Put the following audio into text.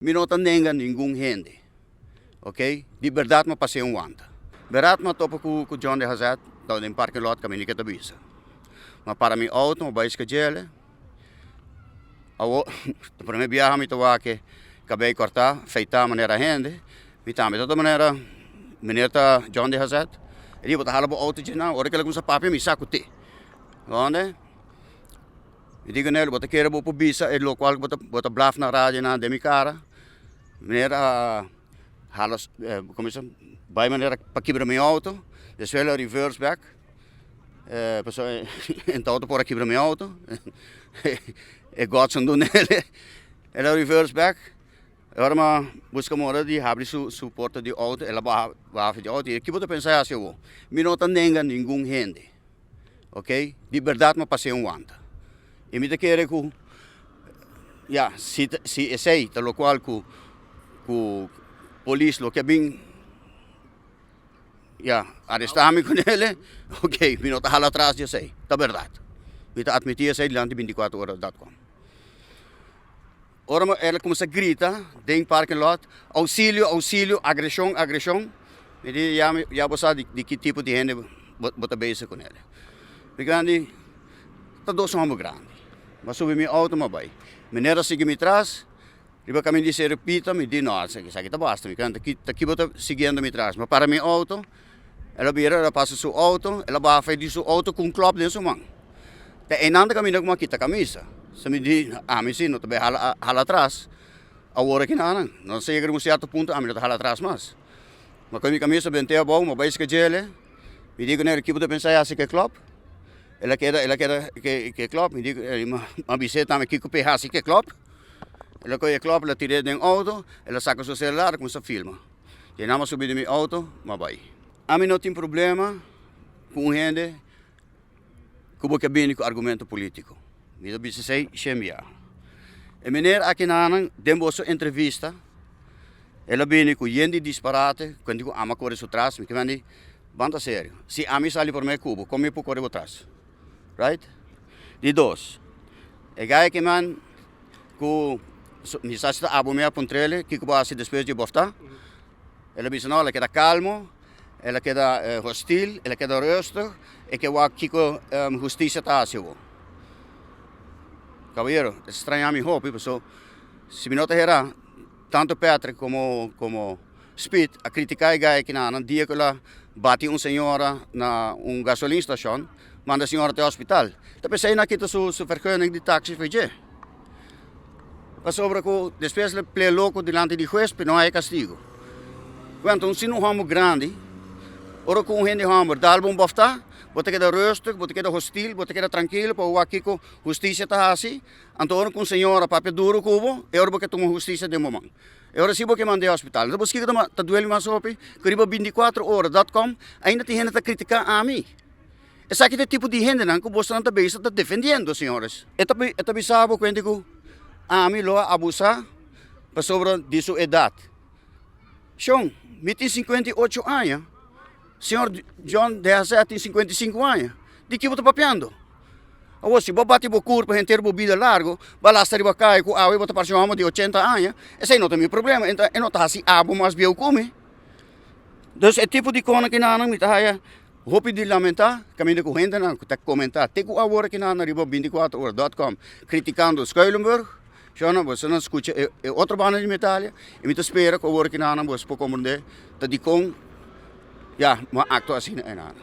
Mi não tenga nenhum gente, ok? De verdade, mas passei ano. Verdade, mas topo com o John de Hazard, tá em parque lot, caminho que tabisa. Mas para mim auto, mas baixo que gele. Para mim viajar, me toa que acabei cortar, feitar maneira rende. Me também toda maneira, maneira John de Hazard. Ele botar halabo auto de na, hora que ele começa papel, me saco te. Onde? Eu digo nele, bota querer vou pro bisa, ele local bota blaf na rádio na demi cara. Maneira halas começa vai maneira para quebrar meu auto, depois ele reverse back. Pessoal, então auto para quebrar meu auto. É gosto do nele. Ele reverse back. Agora mas busca mora de abrir su porta de auto, ela vai de auto. E que bota pensar assim, eu, me não tenga nenhum gente. Ok? De verdade, mas passei ano. E me querer que, ja, se sei, pelo qual que polícia lo que bem, ja, arrestar-me com ele, ok, me não está lá atrás, eu sei, tá verdade. Me está admitir, sei, durante 24 horas.com. Ora, ela começa a gritar, dentro do parking lot, auxílio, auxílio, agressão, agressão. Me diz, já você sabe de que tipo de gente bota beijo com ele. Porque, tá dois homens grandes. Mas subi meu auto, mas vai. Menera sigue me atrás, riba caminho disse, repita, me diz, não, isso aqui tá basta, me canta, aqui bota seguindo me atrás. Mas para meu auto, ela vira, ela passa seu auto, ela vai fazer seu auto com um club dentro do mão. Tem nada caminho com uma quita camisa. Se me diz, me sim, não também hala atrás. A hora que não sei que um certo ponto, me não hala atrás mais. Mas com a minha camisa, bem a bom, mas vai esquecer, me digo, né, que bota pensar assim que é club. Ela quer que klop, me digo, uma bicicleta também que copiar assim que klop. Ela coi klop, ela tira dentro do auto, ela saca seu celular, começa a filmar. E não subir do meu auto, mas vai. A mim não tem problema com gente que bem com argumento político. Me dá sei, chemia. E menina aqui na demos sua entrevista, ela bem com gente disparate, quando digo ama correr su trás, me que banda sério. Se a mim sali por meu cubo, como eu correr atrás? Right? De dois. E gai que man ku mi sa sta abo me apuntrele que vai se depois de bofta. Ela disse não, ela queda calmo, ela queda hostil, ela queda rustig e que vai kiko justiça tá assim. Caballero, estranha mi hope, pessoal. Se me nota era tanto Patrick como Speed a criticar gai que na dia que ela bati senhora na gasoline station. Manda a senhora até o hospital. Tapos aí nakita su vergunning de taxi fez. Mas sobre que depois ele play louco delante de juez, mas não há castigo. Então, se não é grande, ora com gente hammer, dá bom bofta, bota que da rustig, bota que da hostil, bota que da tranquilo, para o aqui com justiça tá assim. Então, com a senhora papel duro cubo, e ora que toma justiça de momento. E ora se você mandei ao hospital. Então, você que tá doendo mais sope, que riba 24 horas.com, ainda tem gente a criticar a mim. Esse aqui é o tipo de gente que você não está defendendo, senhores. E também sabe que a mim lo abusa sobre de sua idade. Então, me tem 58 anos. Senhor John de Hazard tem 55 anos. De que você está papiando? Se você bate o corpo para ter bebida largo, vai lá estar cá com a água para um homem de 80 anos. Esse não é o meu problema. Então, eu não estou assim, mas eu como. Então, é tipo de coisa que não me está hope de lamentar, caminho com gente não, que comentar, tem que agora que na riba 24horas.com criticando Schuilenburg, já não você não escuta outra banda de metália, e me espera que agora que na você pode compreender, tá de com, já, uma acto assim é nada.